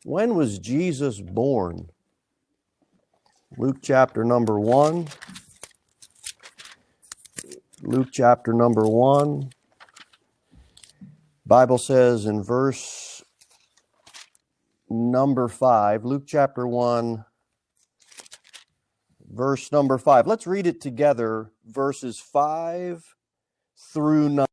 When was Jesus born? Luke chapter number 1. Luke chapter number 1. Bible says in verse number 5, Luke chapter 1, verse number 5. Let's read it together, verses 5 through 9.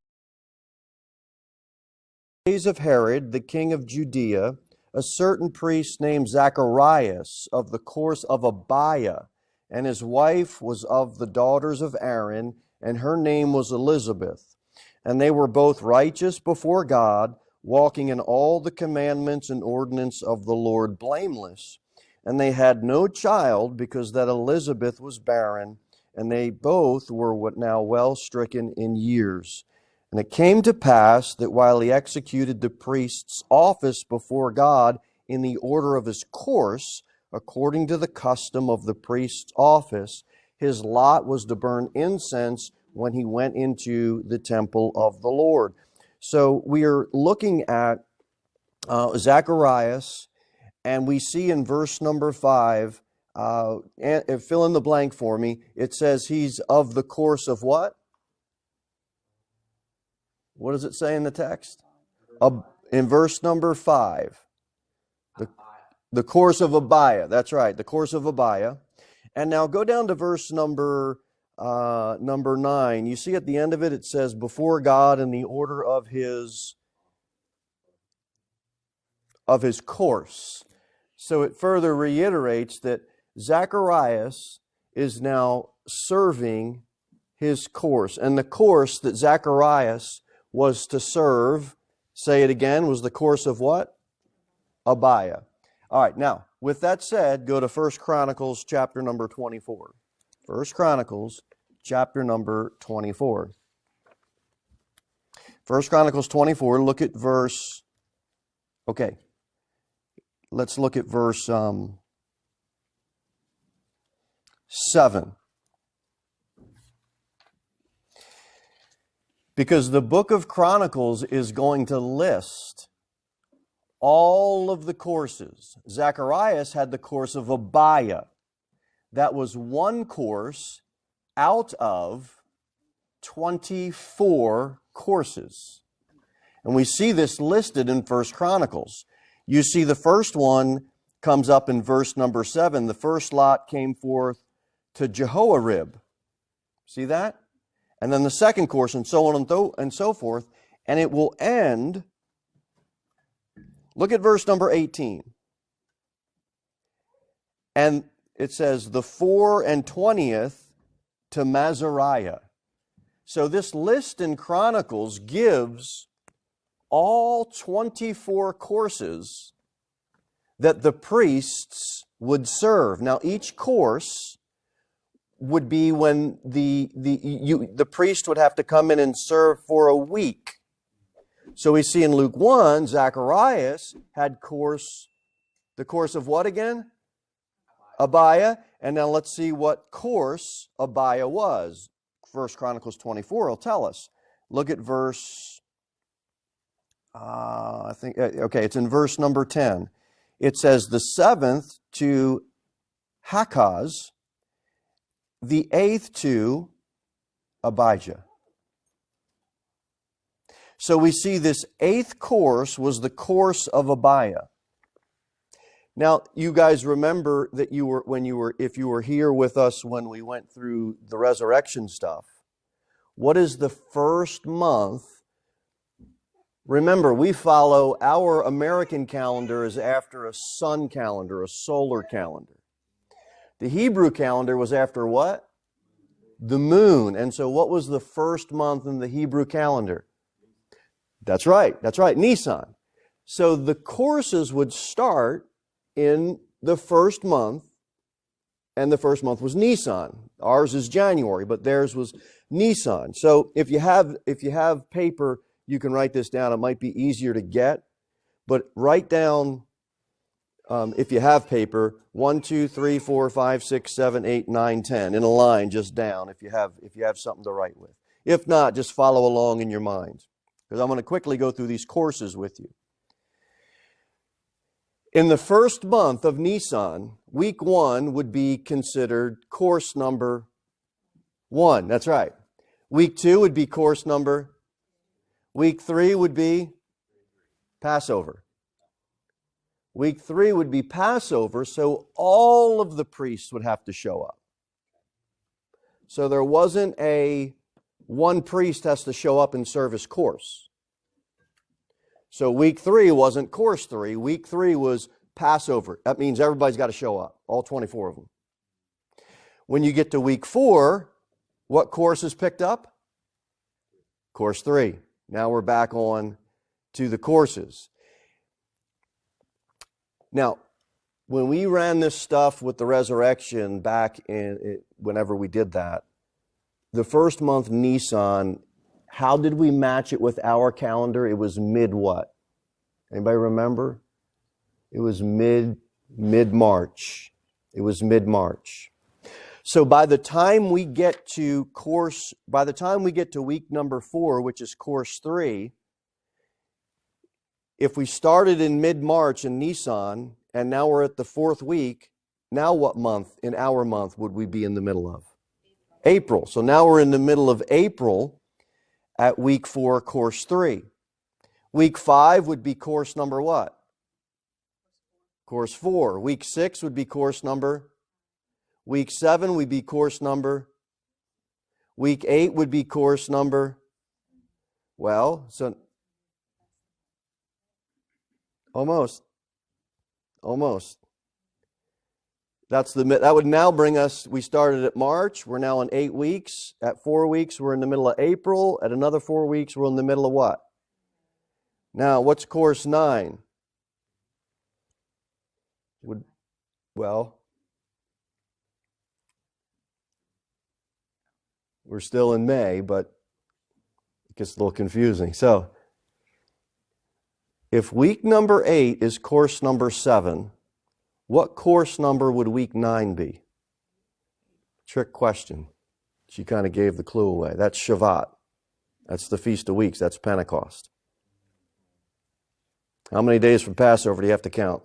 In the days of Herod, the king of Judea, a certain priest named Zacharias of the course of Abiah, and his wife was of the daughters of Aaron, and her name was Elizabeth. And they were both righteous before God, walking in all the commandments and ordinance of the Lord blameless. And they had no child, because that Elizabeth was barren, and they both were now well stricken in years. And it came to pass that while he executed the priest's office before God in the order of his course, according to the custom of the priest's office, his lot was to burn incense when he went into the temple of the Lord. So we are looking at Zacharias, and we see in verse number 5, and fill in the blank for me, it says he's of the course of what? What does it say in the text? In verse number 5. The course of Abiah. That's right, the course of Abiah. And now go down to verse number 9. You see at the end of it, it says, before God in the order of his course. So it further reiterates that Zacharias is now serving his course. And the course that Zacharias was to serve, say it again, was the course of what? Abiah. All right, now, with that said, go to 1 Chronicles chapter number 24. 1 Chronicles chapter number 24. 1 Chronicles 24, look at verse, let's look at verse 7. Because the book of Chronicles is going to list all of the courses. Zacharias had the course of Abiah. That was one course out of 24 courses. And we see this listed in 1 Chronicles. You see the first one comes up in verse number 7. The first lot came forth to Jehoiarib. See that? And then the second course, and so on and so forth. And it will end, look at verse number 18. And it says, the 24th to Mazariah. So this list in Chronicles gives all 24 courses that the priests would serve. Now each course would be when the priest would have to come in and serve for a week. So we see in Luke 1, Zacharias had the course of what again? Abiah. And now let's see what course Abiah was. 1 Chronicles 24 will tell us. Look at verse, it's in verse number 10. It says, the 7th to Hakaz, the 8th to Abijah. So we see this 8th course was the course of Abiah. Now, you guys remember that if you were here with us when we went through the resurrection stuff, what is the first month? Remember, we follow our American calendar is after a sun calendar, a solar calendar. The Hebrew calendar was after what? The moon. And so what was the first month in the Hebrew calendar? That's right, Nisan. So the courses would start in the first month, and the first month was Nisan. Ours is January, but theirs was Nisan. So if you have paper, you can write this down. It might be easier to get, but write down, if you have paper, 1, 2, 3, 4, 5, 6, 7, 8, 9, 10 in a line, just down. If you have something to write with. If not, just follow along in your mind, because I'm going to quickly go through these courses with you. In the first month of Nisan, week 1 would be considered course number 1. That's right. Week 2 would be course number. Week 3 would be Passover. Week 3 would be Passover, so all of the priests would have to show up. So there wasn't a one priest has to show up and serve his course. So week 3 wasn't course 3. Week 3 was Passover. That means everybody's got to show up, all 24 of them. When you get to week 4, what course is picked up? Course 3. Now we're back on to the courses. Now, when we ran this stuff with the resurrection back in whenever we did that, the first month Nisan, how did we match it with our calendar? It was mid what? Anybody remember? It was mid-March. It was mid-March. So by the time we get to week number 4, which is course 3, if we started in mid-March in Nisan, and now we're at the 4th week, now what month in our month would we be in the middle of? April. So now we're in the middle of April at week 4, course 3. Week 5 would be course number what? Course 4. Week 6 would be course number. Week 7 would be course number. Week 8 would be course number. Well, so almost. That would now bring us, we started at March, we're now in 8 weeks. At 4 weeks, we're in the middle of April. At another 4 weeks, we're in the middle of what? Now, what's course 9? Well, we're still in May, but it gets a little confusing. So, if week number 8 is course number 7, what course number would week 9 be? Trick question. She kind of gave the clue away. That's Shavat. That's the Feast of Weeks. That's Pentecost. How many days from Passover do you have to count?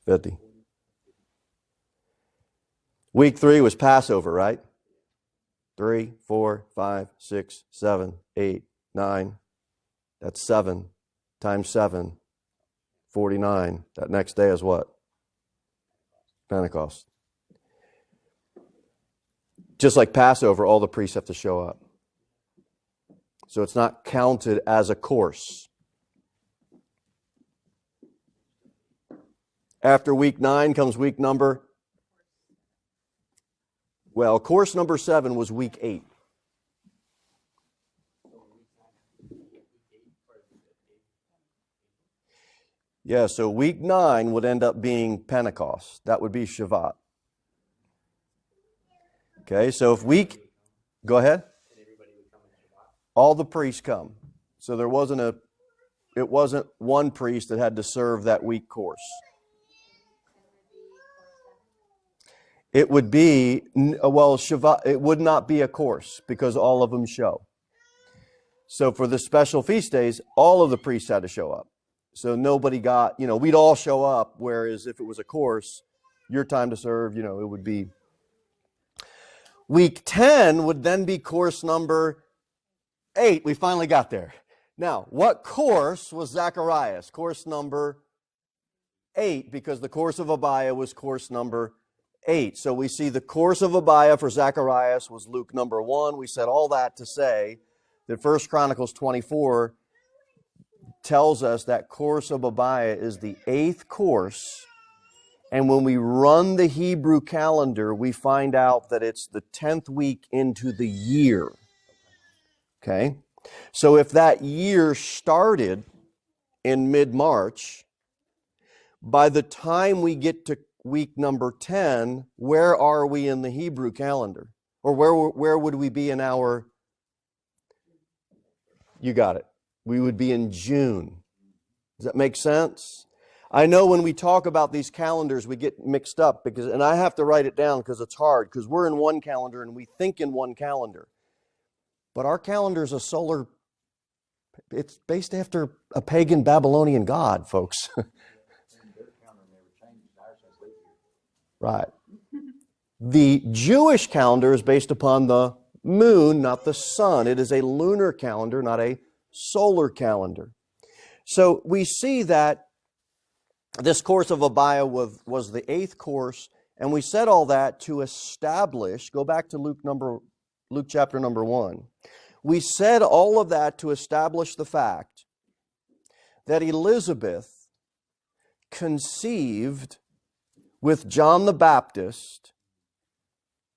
50. Week 3 was Passover, right? 3, 4, 5, 6, 7, 8, 9. That's 7 times 7. 49. That next day is what? Pentecost. Just like Passover, all the priests have to show up. So it's not counted as a course. After week 9 comes week number. Well, course number 7 was week 8. Yeah, so week 9 would end up being Pentecost. That would be Shavat. Okay, so if go ahead. All the priests come. So it wasn't one priest that had to serve that week course. It would be, Shavat, it would not be a course because all of them show. So for the special feast days, all of the priests had to show up. So nobody got, we'd all show up, whereas if it was a course, your time to serve, it would be. Week 10 would then be course number 8. We finally got there. Now, what course was Zacharias? Course number 8, because the course of Abiah was course number 8. So we see the course of Abiah for Zacharias was Luke number 1. We said all that to say that 1 Chronicles 24 tells us that course of Abiah is the 8th course. And when we run the Hebrew calendar, we find out that it's the 10th week into the year. Okay? So if that year started in mid-March, by the time we get to week number 10, where are we in the Hebrew calendar? Or where would we be in our... You got it. We would be in June. Does that make sense? I know when we talk about these calendars, we get mixed up and I have to write it down because it's hard, because we're in one calendar and we think in one calendar. But our calendar is it's based after a pagan Babylonian god, folks. Right. The Jewish calendar is based upon the moon, not the sun. It is a lunar calendar, not a solar calendar. So we see that this course of Abia was the 8th course, and we said all that to establish, go back to Luke chapter number 1. We said all of that to establish the fact that Elizabeth conceived with John the Baptist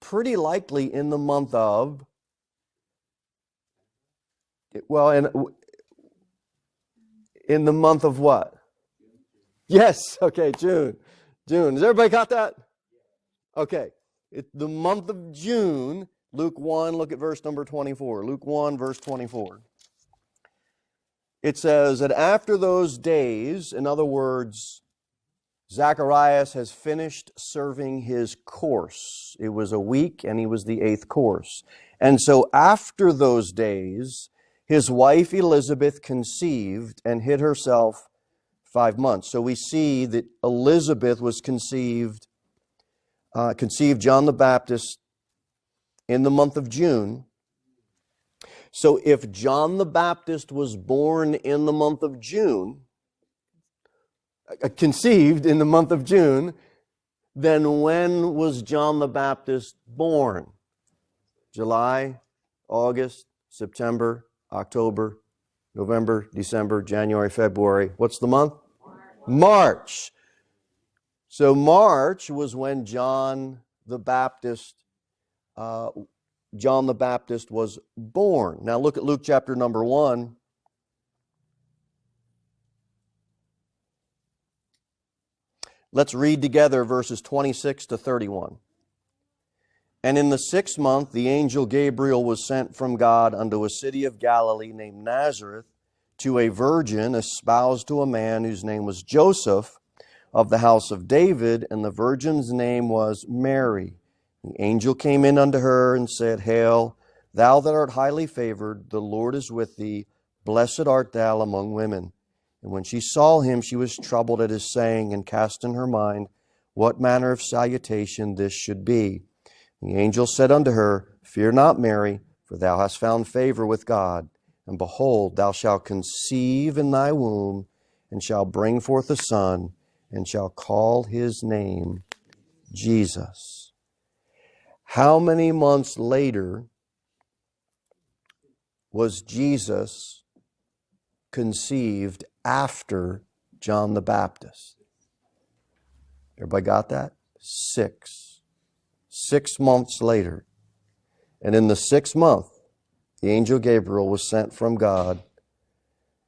pretty likely in the month of, in the month of what? Yes, okay, June. June. Has everybody got that? Okay. The month of June, Luke 1, look at verse number 24. Luke 1, verse 24. It says that after those days, in other words, Zacharias has finished serving his course. It was a week and he was the 8th course. And so after those days, his wife Elizabeth conceived and hid herself 5 months. So we see that Elizabeth was conceived John the Baptist in the month of June. So if John the Baptist was born in the month of June, conceived in the month of June, then when was John the Baptist born? July, August, September, October, November, December, January, February. What's the month? March. So March was when John the Baptist was born. Now look at Luke chapter number 1. Let's read together verses 26 to 31. And in the 6th month, the angel Gabriel was sent from God unto a city of Galilee named Nazareth, to a virgin espoused to a man whose name was Joseph, of the house of David, and the virgin's name was Mary. The angel came in unto her and said, Hail, thou that art highly favored, the Lord is with thee, blessed art thou among women. And when she saw him, she was troubled at his saying, and cast in her mind what manner of salutation this should be. The angel said unto her, Fear not, Mary, for thou hast found favor with God. And behold, thou shalt conceive in thy womb, and shalt bring forth a son, and shall call his name Jesus. How many months later was Jesus conceived after John the Baptist? Everybody got that? 6. 6 months later. And in the 6th month, the angel Gabriel was sent from God.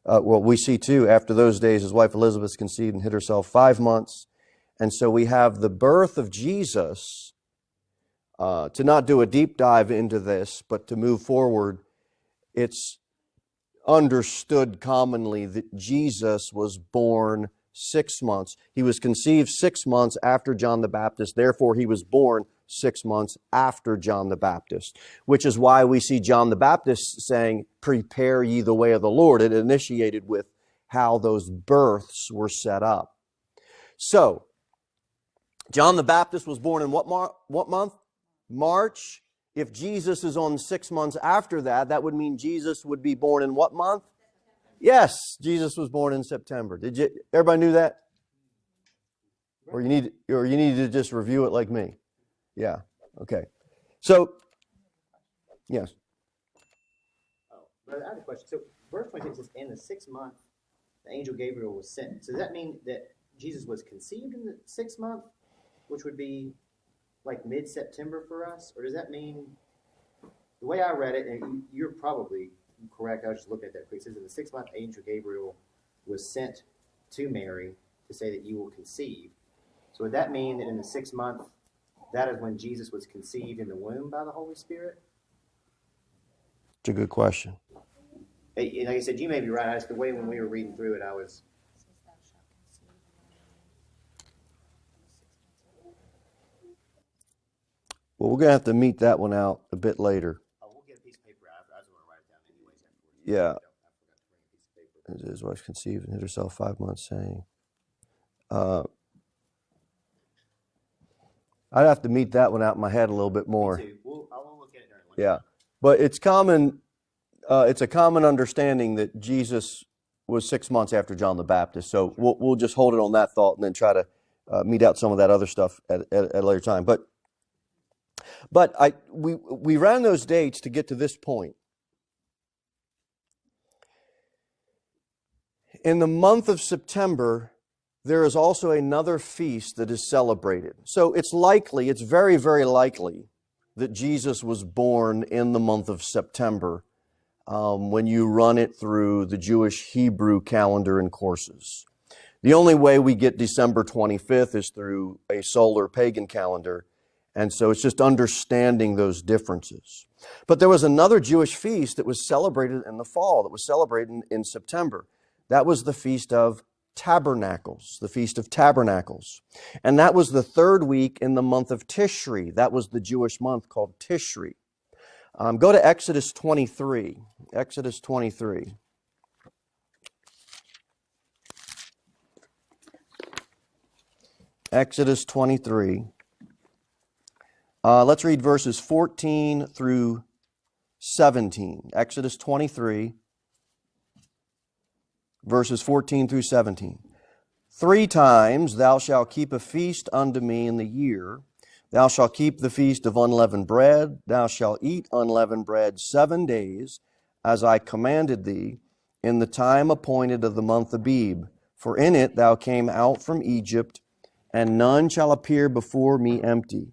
We see too, after those days, his wife Elizabeth conceived and hid herself 5 months. And so we have the birth of Jesus. To not do a deep dive into this, but to move forward, it's understood commonly that Jesus was born 6 months. He was conceived 6 months after John the Baptist. Therefore, he was born 6 months after John the Baptist, which is why we see John the Baptist saying, Prepare ye the way of the Lord. It initiated with how those births were set up. So, John the Baptist was born in what month? March. If Jesus is on 6 months after that, that would mean Jesus would be born in what month? Yes, Jesus was born in September. Everybody knew that? Or you need to just review it like me? Yeah. Okay. So, yes. Brother, I have a question. So, verse 26 says, in the 6th month, the angel Gabriel was sent. So, does that mean that Jesus was conceived in the 6th month, which would be like mid-September for us? Or does that mean, the way I read it, and you're probably correct, I was just looking at that quick, it says in the 6th month, angel Gabriel was sent to Mary to say that you will conceive. So would that mean that in the 6th month, that is when Jesus was conceived in the womb by the Holy Spirit? It's a good question. Like I said, you may be right. That's the way when we were reading through it, I was... Well, we're going to have to meet that one out a bit later. Oh, we'll get a piece of paper out. I just want to write it down anyways. Yeah. His wife conceived and hid herself 5 months, saying. I'd have to meet that one out in my head a little bit more. Me too. I will look at it during lunch. Yeah, but it's common. It's a common understanding that Jesus was 6 months after John the Baptist. So we'll just hold it on that thought and then try to meet out some of that other stuff at a later time. But we ran those dates to get to this point. In the month of September, there is also another feast that is celebrated. So it's very, very likely that Jesus was born in the month of September when you run it through the Jewish Hebrew calendar and courses. The only way we get December 25th is through a solar pagan calendar, and so it's just understanding those differences. But there was another Jewish feast that was celebrated in the fall, that was celebrated in September. That was the Feast of Tabernacles, the Feast of Tabernacles. And that was the third week in the month of Tishri. That was the Jewish month called Tishri. Go to Exodus 23. Exodus 23. Exodus 23. Let's read verses 14 through 17. Exodus 23. Verses 14 through 17. 3 times thou shalt keep a feast unto me in the year. Thou shalt keep the feast of unleavened bread. Thou shalt eat unleavened bread 7 days, as I commanded thee, in the time appointed of the month Abib. For in it thou came out from Egypt, and none shall appear before me empty.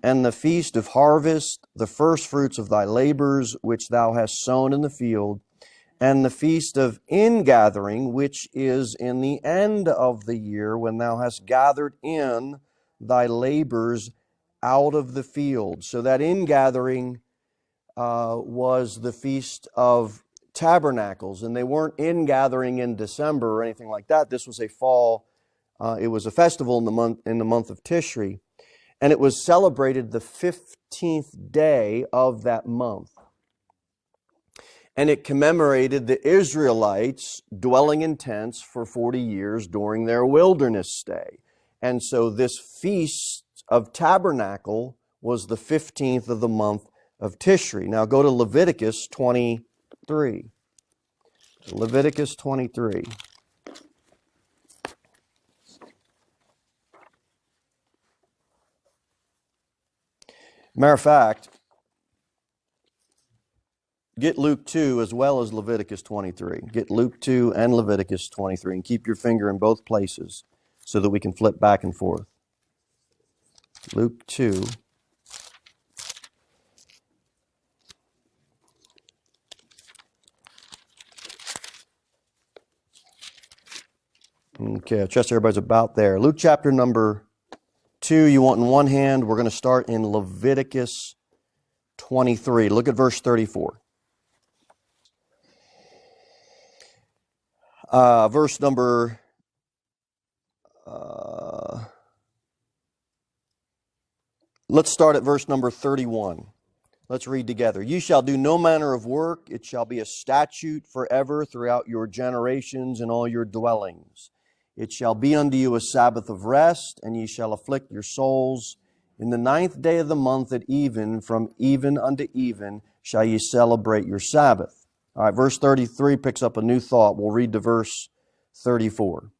And the feast of harvest, the first fruits of thy labors, which thou hast sown in the field, and the feast of ingathering, which is in the end of the year, when thou hast gathered in thy labors out of the field. So that ingathering was the Feast of Tabernacles, and they weren't ingathering in December or anything like that. This was a fall. It was a festival in the month of Tishri, and it was celebrated the 15th day of that month. And it commemorated the Israelites dwelling in tents for 40 years during their wilderness stay. And so this Feast of Tabernacle was the 15th of the month of Tishri. Now go to Leviticus 23. Leviticus 23. Matter of fact, get Luke 2 as well as Leviticus 23. Get Luke 2 and Leviticus 23 and keep your finger in both places so that we can flip back and forth. Luke 2. Okay, I trust everybody's about there. Luke chapter number 2, you want in one hand. We're going to start in Leviticus 23. Look at verse 34. Verse number let's start at verse number 31. Let's read together. You shall do no manner of work. It shall be a statute forever throughout your generations and all your dwellings. It shall be unto you a Sabbath of rest, and ye shall afflict your souls. In the 9th day of the month at even, from even unto even, shall ye celebrate your Sabbath. All right, verse 33 picks up a new thought. We'll read to verse 34.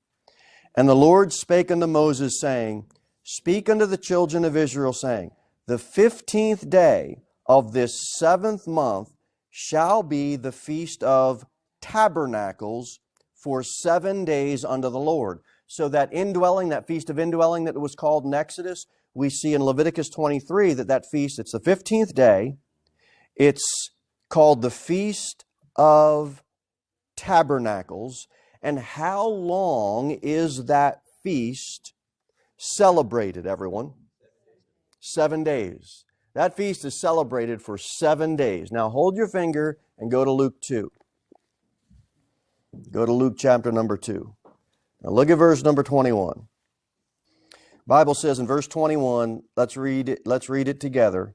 And the Lord spake unto Moses, saying, Speak unto the children of Israel, saying, The 15th day of this 7th month shall be the Feast of Tabernacles for 7 days unto the Lord. So that indwelling, that Feast of Indwelling that was called in Exodus, we see in Leviticus 23 that feast, it's the 15th day. It's called the Feast of Tabernacles. And how long is that feast celebrated, everyone? 7 days. That feast is celebrated for 7 days. Now hold your finger and go to Luke 2. Go to Luke chapter number 2. Now look at verse number 21. Bible says in verse 21, let's read it together.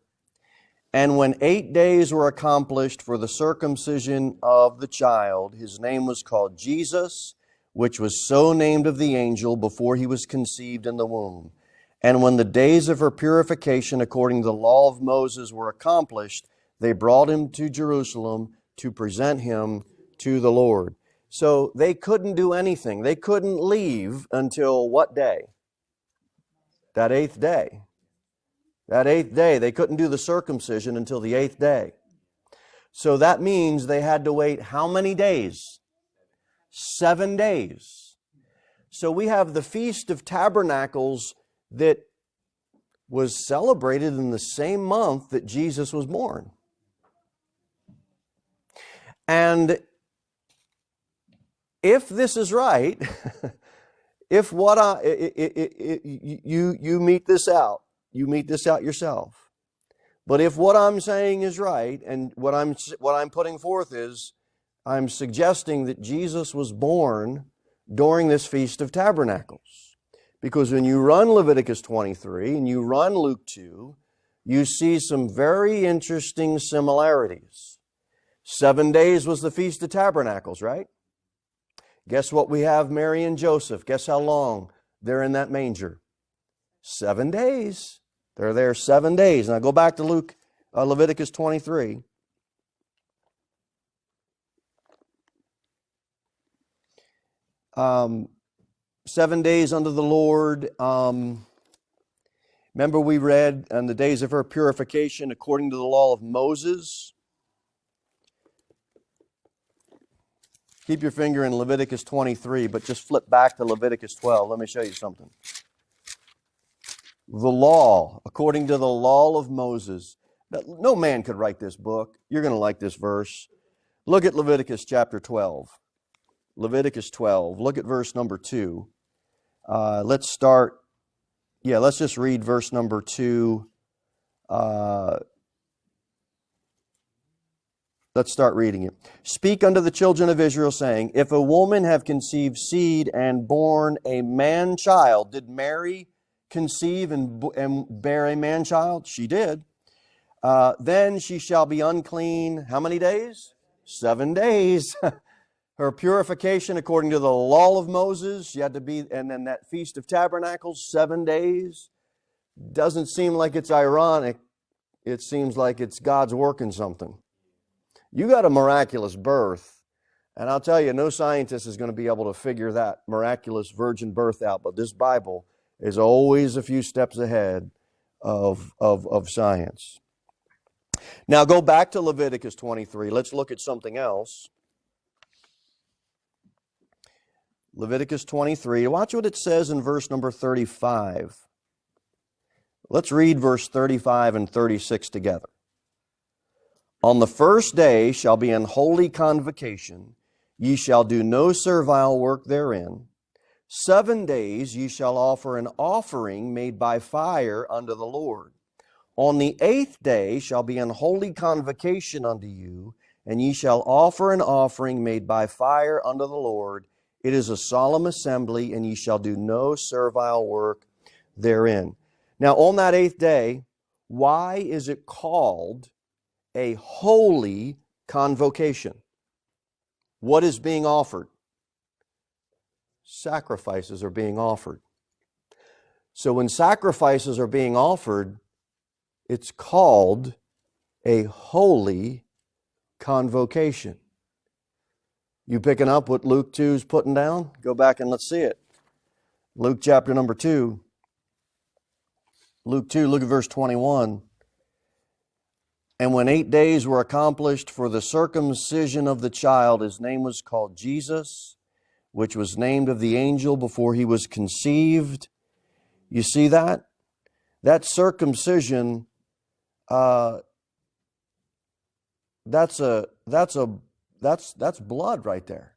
And when 8 days were accomplished for the circumcision of the child, his name was called Jesus, which was so named of the angel before he was conceived in the womb. And when the days of her purification according to the law of Moses were accomplished, they brought him to Jerusalem to present him to the Lord. So they couldn't do anything. They couldn't leave until what day? That eighth day. That eighth day. They couldn't do the circumcision until the eighth day. So that means they had to wait how many days? 7 days. So we have the Feast of Tabernacles that was celebrated in the same month that Jesus was born. And if this is right, if what you meet this out, you meet this out yourself. But if what I'm saying is right, and what I'm putting forth is, I'm suggesting that Jesus was born during this Feast of Tabernacles. Because when you run Leviticus 23 and you run Luke 2, you see some very interesting similarities. 7 days was the Feast of Tabernacles, right? Guess what we have Mary and Joseph? Guess how long they're in that manger? 7 days. They're there 7 days. Now go back to Leviticus 23. Um, 7 days unto the Lord. Remember we read on the days of her purification according to the law of Moses. Keep your finger in Leviticus 23, but just flip back to Leviticus 12. Let me show you something. The law, according to the law of Moses. No man could write this book. You're going to like this verse. Look at Leviticus chapter 12. Leviticus 12. Look at verse number 2. Let's just read verse number 2. Let's start reading it. Speak unto the children of Israel, saying, if a woman have conceived seed and born a man-child, did Mary conceive and bear a man-child? She did. Then she shall be unclean, how many days? 7 days. Her purification according to the law of Moses, she had to be, and then that Feast of Tabernacles, 7 days. Doesn't seem like it's ironic. It seems like it's God's working something. You got a miraculous birth, and I'll tell you, no scientist is going to be able to figure that miraculous virgin birth out, but this Bible is always a few steps ahead of science. Now go back to Leviticus 23. Let's look at something else. Leviticus 23. Watch what it says in verse number 35. Let's read verse 35 and 36 together. On the first day shall be an holy convocation. Ye shall do no servile work therein. 7 days ye shall offer an offering made by fire unto the Lord. On the 8th day shall be an holy convocation unto you, and ye shall offer an offering made by fire unto the Lord. It is a solemn assembly, and ye shall do no servile work therein. Now on that 8th day, why is it called a holy convocation? What is being offered? Sacrifices are being offered. So when sacrifices are being offered, it's called a holy convocation. You picking up what Luke 2 is putting down? Go back and let's see it. Luke chapter number 2. Luke 2, look at verse 21. And when 8 days were accomplished for the circumcision of the child, his name was called Jesus, which was named of the angel before he was conceived. You see that? That circumcision, that's blood right there.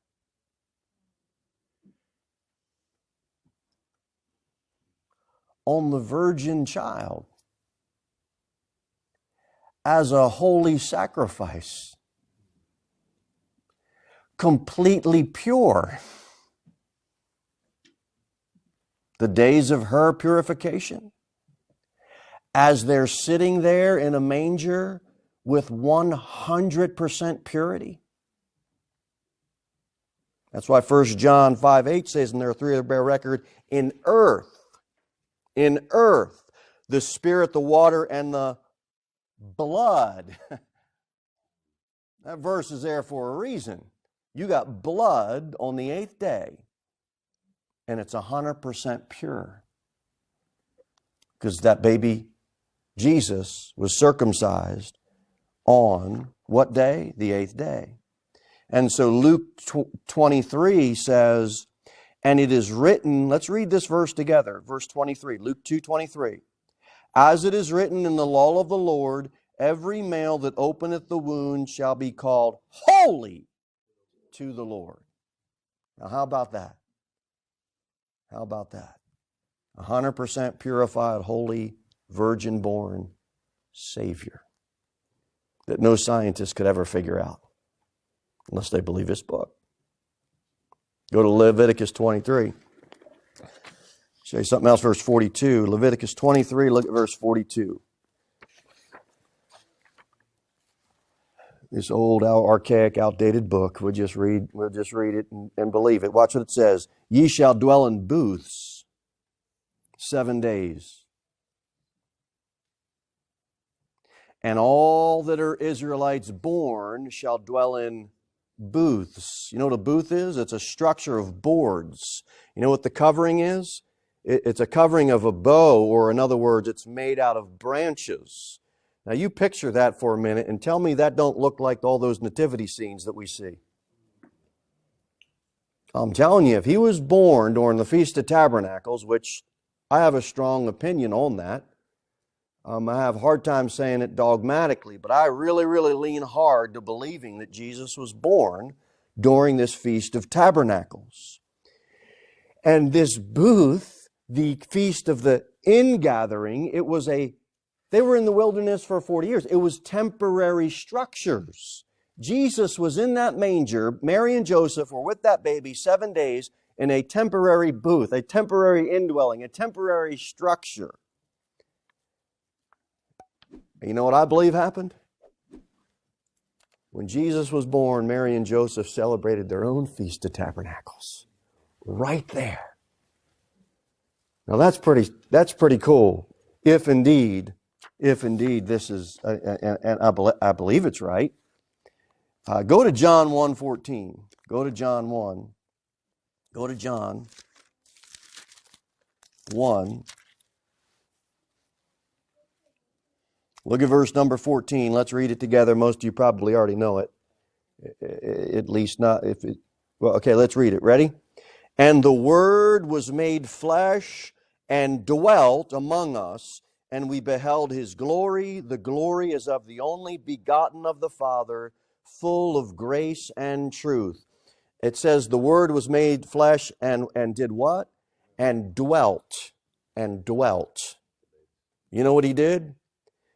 On the virgin child as a holy sacrifice, completely pure. The days of her purification, as they're sitting there in a manger with 100% purity. That's why 1 John 5:8 says, and there are three that bear record in earth, in earth, the Spirit, the water, and the blood. That verse is there for a reason. You got blood on the 8th day, and it's 100% pure. Because that baby, Jesus, was circumcised on what day? The 8th day. And so Luke 23 says, and it is written, let's read this verse together, verse 23, Luke 2:23. As it is written in the law of the Lord, every male that openeth the womb shall be called holy to the Lord. Now how about that? How about that? 100% purified, holy, virgin-born Savior that no scientist could ever figure out unless they believe this book. Go to Leviticus 23. Show you something else, verse 42. Leviticus 23, look at verse 42. This old, archaic, outdated book. We'll just read it and believe it. Watch what it says. Ye shall dwell in booths 7 days. And all that are Israelites born shall dwell in booths. You know what a booth is? It's a structure of boards. You know what the covering is? It's a covering of a bow, or in other words, it's made out of branches. Now you picture that for a minute and tell me that don't look like all those nativity scenes that we see. I'm telling you, if he was born during the Feast of Tabernacles, which I have a strong opinion on that, I have a hard time saying it dogmatically, but I really, really lean hard to believing that Jesus was born during this Feast of Tabernacles. And this booth, the Feast of the Ingathering, they were in the wilderness for 40 years. It was temporary structures. Jesus was in that manger. Mary and Joseph were with that baby 7 days in a temporary booth, a temporary indwelling, a temporary structure. You know what I believe happened? When Jesus was born, Mary and Joseph celebrated their own Feast of Tabernacles. Right there. Now that's pretty cool. If indeed this is, and I believe it's right. Go to John 1:14. Go to John 1. Go to John 1. Look at verse number 14. Let's read it together. Most of you probably already know it. At least not if it... Well, okay, let's read it. Ready? And the Word was made flesh and dwelt among us, and we beheld His glory. The glory is of the only begotten of the Father, full of grace and truth. It says the Word was made flesh and did what? And dwelt. And dwelt. You know what He did?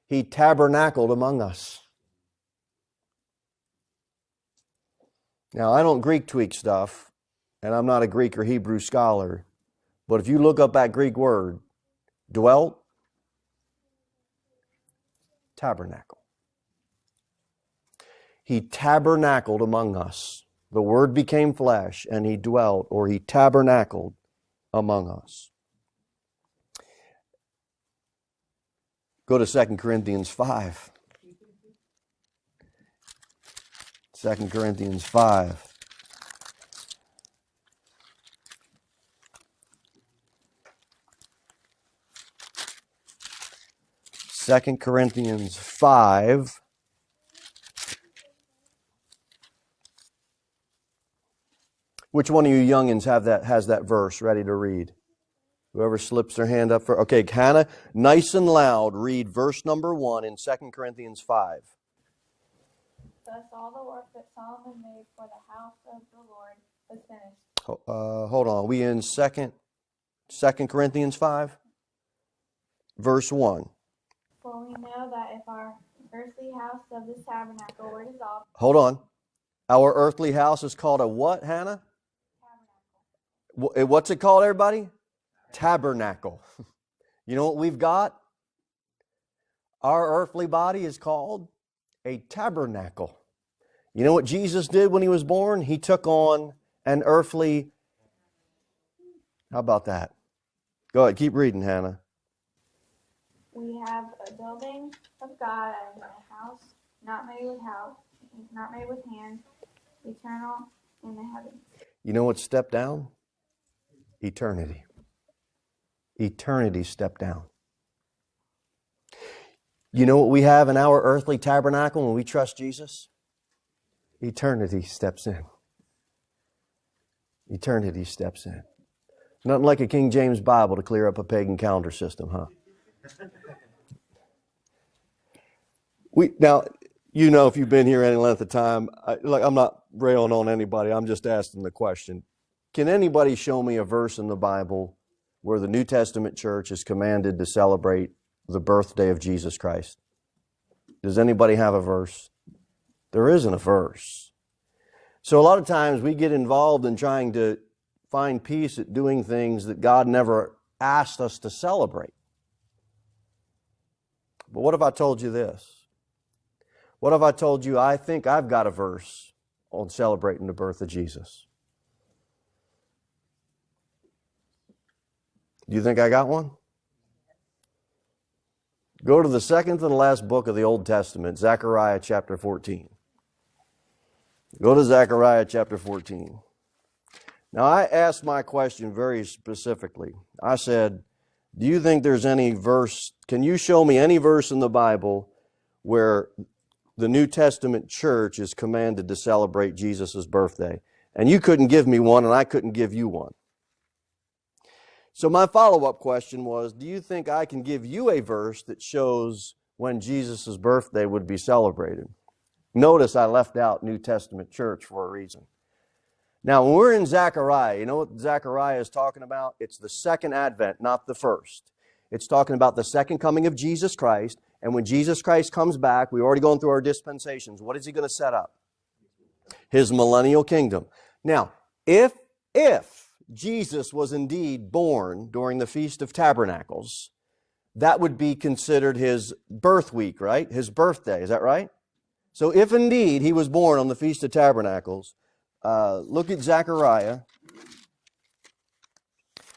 He tabernacled among us. Now, I don't Greek tweak stuff, and I'm not a Greek or Hebrew scholar, but if you look up that Greek word, dwelt, tabernacle. He tabernacled among us. The Word became flesh, and He dwelt, or He tabernacled among us. Go to 2 Corinthians 5. 2 Corinthians 5. Second Corinthians 5. Which one of you youngins has that verse ready to read? Whoever slips their hand up for... Okay, Hannah, nice and loud, read verse number 1 in 2 Corinthians 5. Thus all the work that Solomon made for the house of the Lord was finished. Hold on, we in 2 Corinthians 5? Verse 1. For we know that if our earthly house of this tabernacle were dissolved... Hold on. Our earthly house is called a what, Hannah? Tabernacle. What's it called, everybody? Tabernacle. You know what we've got? Our earthly body is called a tabernacle. You know what Jesus did when He was born? He took on an earthly... How about that? Go ahead, keep reading, Hannah. We have a building of God and a house not made with hands, eternal in the heavens. You know what stepped down? Eternity. Eternity stepped down. You know what we have in our earthly tabernacle when we trust Jesus? Eternity steps in. Eternity steps in. Nothing like a King James Bible to clear up a pagan calendar system, huh? Now, you know, if you've been here any length of time, I'm not railing on anybody. I'm just asking the question. Can anybody show me a verse in the Bible where the New Testament church is commanded to celebrate the birthday of Jesus Christ? Does anybody have a verse? There isn't a verse. So a lot of times we get involved in trying to find peace at doing things that God never asked us to celebrate. But what if I told you this? What if I told you I think I've got a verse on celebrating the birth of Jesus? Do you think I got one? Go to the second to the last book of the Old Testament, Zechariah chapter 14. Go to Zechariah chapter 14. Now, I asked my question very specifically. I said, do you think there's any verse, can you show me any verse in the Bible where the New Testament church is commanded to celebrate Jesus' birthday? And you couldn't give me one, and I couldn't give you one. So my follow-up question was, do you think I can give you a verse that shows when Jesus' birthday would be celebrated? Notice I left out New Testament church for a reason. Now, when we're in Zechariah, you know what Zechariah is talking about? It's the second advent, not the first. It's talking about the second coming of Jesus Christ. And when Jesus Christ comes back, we've already gone through our dispensations. What is He going to set up? His millennial kingdom. Now, if Jesus was indeed born during the Feast of Tabernacles, that would be considered His birth week, right? His birthday, is that right? So if indeed He was born on the Feast of Tabernacles, look at Zechariah,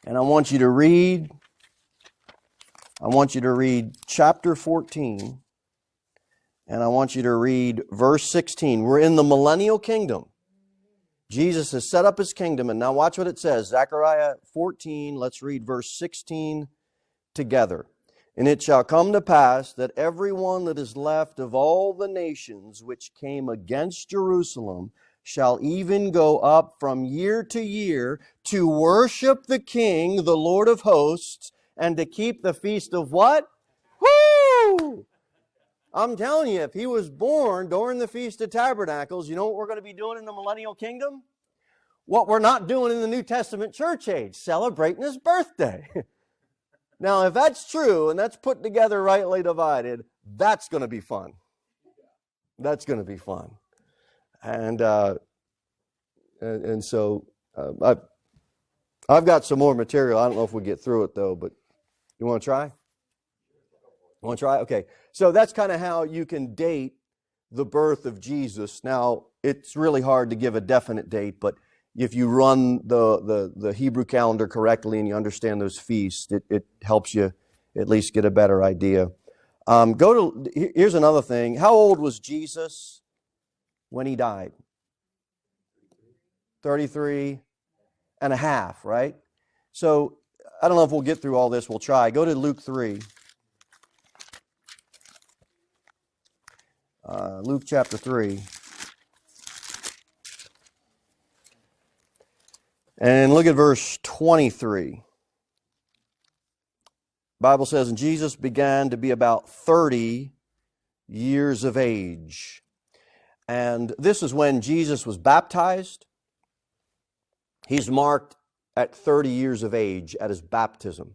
and I want you to read chapter 14, and I want you to read verse 16. We're in the millennial kingdom. Jesus has set up His kingdom, and now watch what it says. Zechariah 14, let's read verse 16 together. And it shall come to pass that everyone that is left of all the nations which came against Jerusalem shall even go up from year to year to worship the King, the Lord of hosts, and to keep the feast of what? Woo! I'm telling you, if He was born during the Feast of Tabernacles, you know what we're going to be doing in the millennial kingdom? What we're not doing in the New Testament church age, celebrating His birthday. Now, if that's true, and that's put together rightly divided, that's going to be fun. That's going to be fun. And so I've got some more material. I don't know if we get through it, though, but you want to try? You want to try? Okay. So that's kind of how you can date the birth of Jesus. Now, it's really hard to give a definite date, but if you run the Hebrew calendar correctly and you understand those feasts, it helps you at least get a better idea. Here's another thing. How old was Jesus when He died? 33 and a half, right? So I don't know if we'll get through all this. We'll try. Go to Luke 3. Luke chapter 3. And look at verse 23. The Bible says, and Jesus began to be about 30 years of age. And this is when Jesus was baptized. He's marked at 30 years of age at His baptism.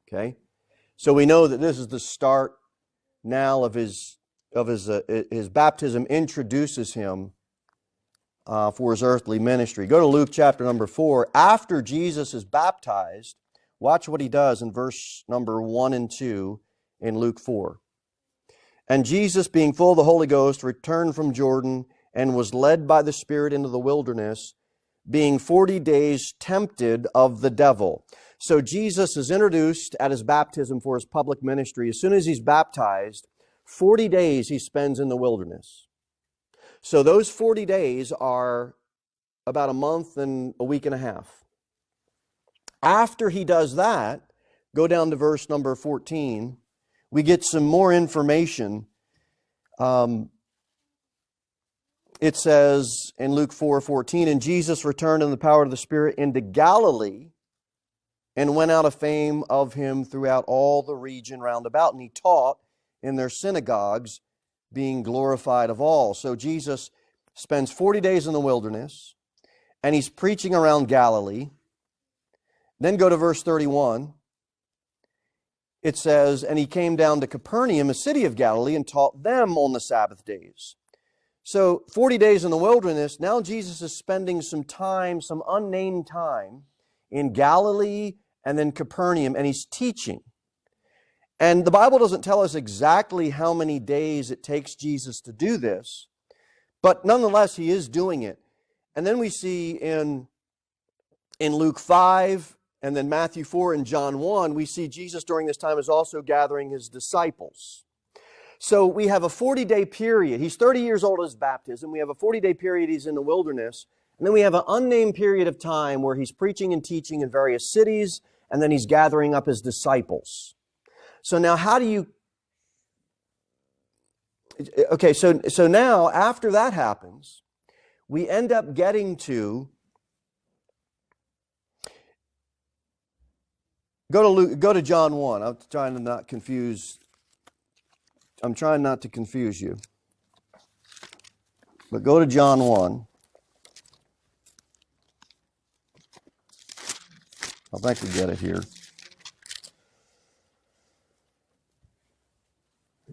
Okay? So we know that this is the start now of his baptism introduces Him for His earthly ministry. Go to Luke chapter number 4. After Jesus is baptized, watch what He does in verse number 1 and 2 in Luke 4. And Jesus, being full of the Holy Ghost, returned from Jordan and was led by the Spirit into the wilderness, being 40 days tempted of the devil. So Jesus is introduced at his baptism for his public ministry. As soon as he's baptized, 40 days he spends in the wilderness. So those 40 days are about a month and a week and a half. After he does that, go down to verse number 14, we get some more information. It says in Luke 4:14, and Jesus returned in the power of the Spirit into Galilee, and went out a fame of him throughout all the region round about, and he taught in their synagogues, being glorified of all. So Jesus spends 40 days in the wilderness, and he's preaching around Galilee. Then go to verse 31. It says, and he came down to Capernaum, a city of Galilee, and taught them on the Sabbath days. So 40 days in the wilderness, now Jesus is spending some time, some unnamed time, in Galilee and then Capernaum, and he's teaching. And the Bible doesn't tell us exactly how many days it takes Jesus to do this, but nonetheless, he is doing it. And then we see in Luke 5, and then Matthew 4 and John 1, we see Jesus during this time is also gathering his disciples. So we have a 40-day period. He's 30 years old at his baptism. We have a 40-day period he's in the wilderness. And then we have an unnamed period of time where he's preaching and teaching in various cities, and then he's gathering up his disciples. So now how do you... Okay, so now after that happens, we end up getting to... Go to John 1. I'm trying not to confuse you. But go to John 1. I think we get it here.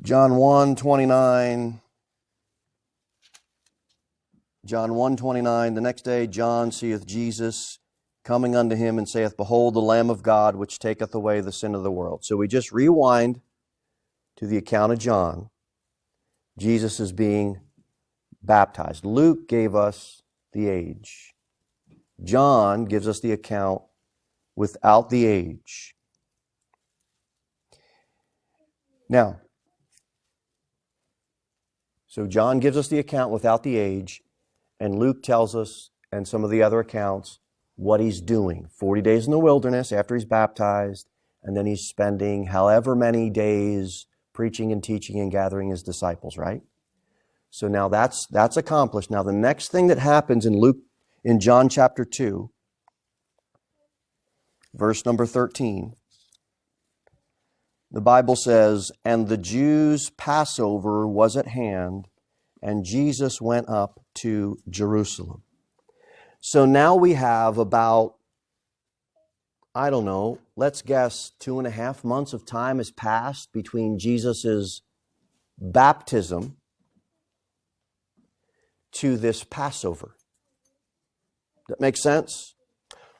John 1:29. John 1:29. The next day John seeth Jesus coming unto him, and saith, behold, the Lamb of God, which taketh away the sin of the world. So we just rewind to the account of John. Jesus is being baptized. Luke gave us the age. John gives us the account without the age. Now, so John gives us the account without the age, and Luke tells us, and some of the other accounts, what he's doing. 40 days in the wilderness after he's baptized, and then he's spending however many days preaching and teaching and gathering his disciples, right? So now that's accomplished. Now the next thing that happens in John chapter 2, verse number 13, the Bible says, and the Jews' Passover was at hand, and Jesus went up to Jerusalem. So now we have about, I don't know, let's guess 2.5 months of time has passed between Jesus' baptism to this Passover. That makes sense?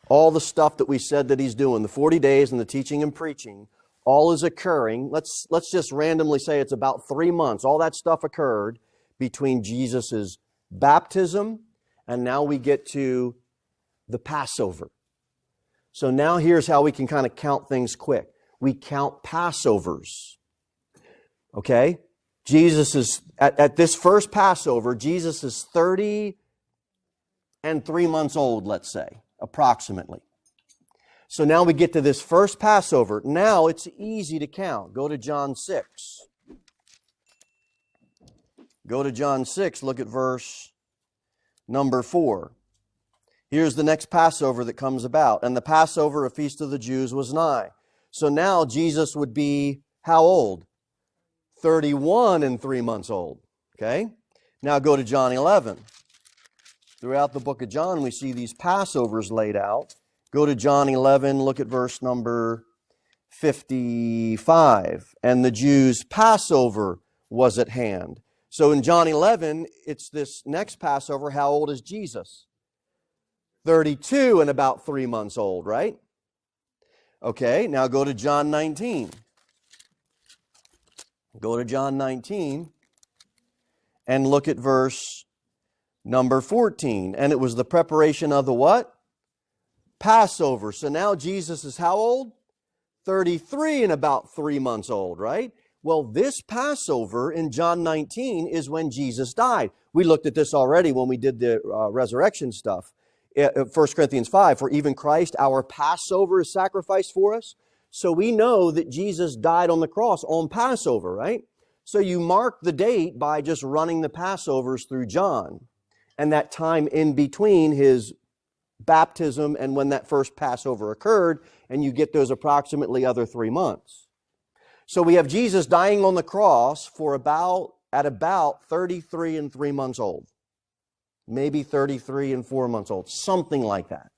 All the stuff that we said that he's doing, the 40 days and the teaching and preaching, all is occurring. Let's just randomly say it's about 3 months. All that stuff occurred between Jesus' baptism, and now we get to the Passover. So now here's how we can kind of count things quick. We count Passovers. Okay? Jesus is, at this first Passover, Jesus is 30 and 3 months old, let's say, approximately. So now we get to this first Passover. Now it's easy to count. Go to John 6. Go to John 6, look at verse number 4. Here's the next Passover that comes about. And the Passover, a feast of the Jews, was nigh. So now Jesus would be how old? 31 and 3 months old. Okay? Now go to John 11. Throughout the book of John, we see these Passovers laid out. Go to John 11, look at verse number 55. And the Jews' Passover was at hand. So in John 11, it's this next Passover. How old is Jesus? 32 and about 3 months old, right? Okay, now go to John 19. Go to John 19 and look at verse number 14. And it was the preparation of the what? Passover. So now Jesus is how old? 33 and about 3 months old, right? Well, this Passover in John 19 is when Jesus died. We looked at this already when we did the resurrection stuff. 1 Corinthians 5, for even Christ, our Passover, is sacrificed for us. So we know that Jesus died on the cross on Passover, right? So you mark the date by just running the Passovers through John and that time in between his baptism and when that first Passover occurred, and you get those approximately other 3 months. So we have Jesus dying on the cross at about 33 and 3 months old. Maybe 33 and 4 months old, something like that.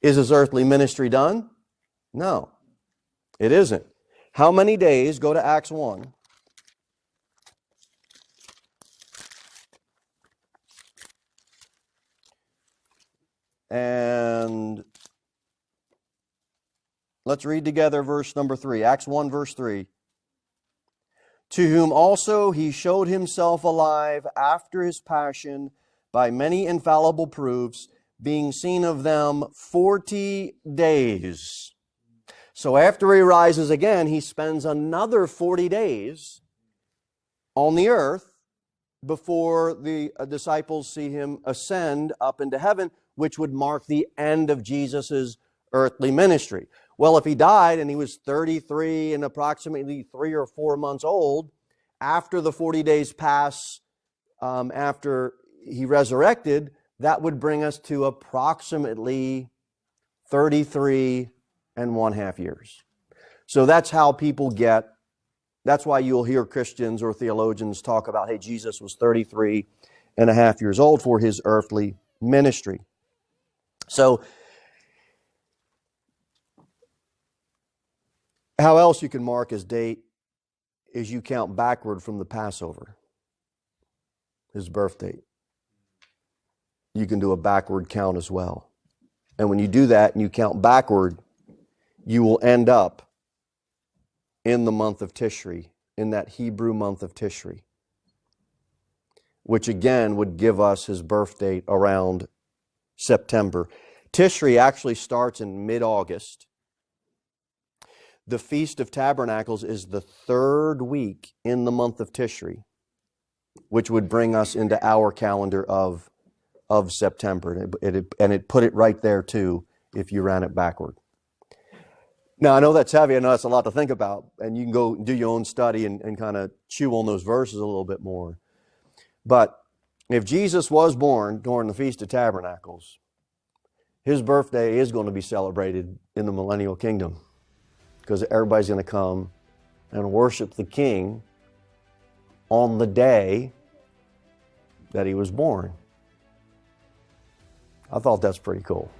Is his earthly ministry done? No, it isn't. How many days? Go to Acts 1. And let's read together verse number 3. Acts 1, verse 3. To whom also he showed himself alive after his passion by many infallible proofs, being seen of them 40 days. So after he rises again, he spends another 40 days on the earth before the disciples see him ascend up into heaven, which would mark the end of Jesus' earthly ministry. Well, if he died and he was 33 and approximately 3 or 4 months old, after the 40 days pass after he resurrected, that would bring us to approximately 33 and 1/2 years. So that's how people get, that's why you'll hear Christians or theologians talk about, hey, Jesus was 33 and a half years old for his earthly ministry. So, how else you can mark his date is you count backward from the Passover, his birth date. You can do a backward count as well. And when you do that and you count backward, you will end up in the month of Tishri, in that Hebrew month of Tishri, which again would give us his birth date around September. Tishri actually starts in mid-August. The Feast of Tabernacles is the 3rd week in the month of Tishri, which would bring us into our calendar of September. And it put it right there too, if you ran it backward. Now, I know that's heavy. I know that's a lot to think about. And you can go do your own study and kind of chew on those verses a little bit more. But if Jesus was born during the Feast of Tabernacles, his birthday is going to be celebrated in the millennial kingdom, because everybody's going to come and worship the King on the day that he was born. I thought that's pretty cool.